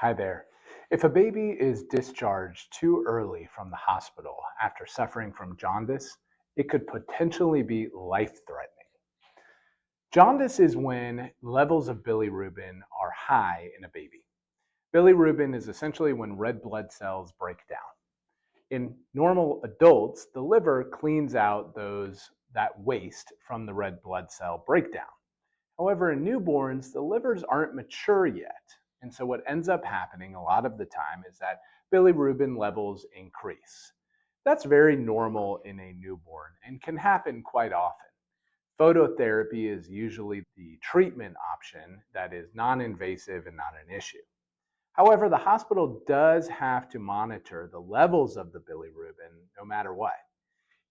Hi there. If a baby is discharged too early from the hospital after suffering from jaundice, it could potentially be life-threatening. Jaundice is when levels of bilirubin are high in a baby. Bilirubin is essentially when red blood cells break down. In normal adults, the liver cleans out that waste from the red blood cell breakdown. However, in newborns, the livers aren't mature yet. And so what ends up happening a lot of the time is that bilirubin levels increase. That's very normal in a newborn and can happen quite often. Phototherapy is usually the treatment option that is non-invasive and not an issue. However, the hospital does have to monitor the levels of the bilirubin no matter what.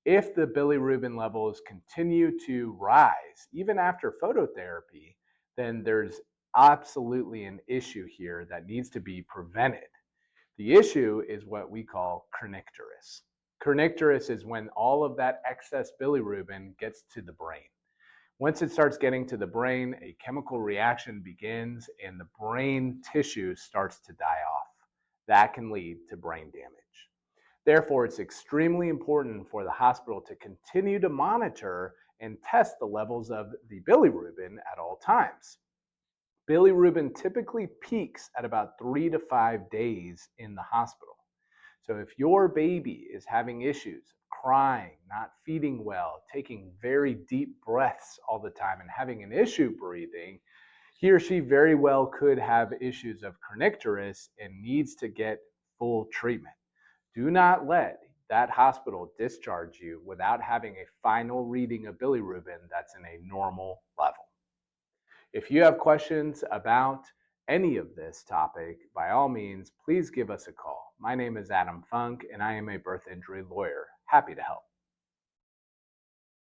If the bilirubin levels continue to rise, even after phototherapy, then there's absolutely an issue here that needs to be prevented. The issue is what we call kernicterus. Kernicterus is when all of that excess bilirubin gets to the brain. Once it starts getting to the brain, a chemical reaction begins and the brain tissue starts to die off. That can lead to brain damage. Therefore, it's extremely important for the hospital to continue to monitor and test the levels of the bilirubin at all times. Bilirubin typically peaks at about 3 to 5 days in the hospital. So if your baby is having issues, crying, not feeding well, taking very deep breaths all the time, and having an issue breathing, he or she very well could have issues of kernicterus and needs to get full treatment. Do not let that hospital discharge you without having a final reading of bilirubin that's in a normal level. If you have questions about any of this topic, by all means, please give us a call. My name is Adam Funk, and I am a birth injury lawyer. Happy to help.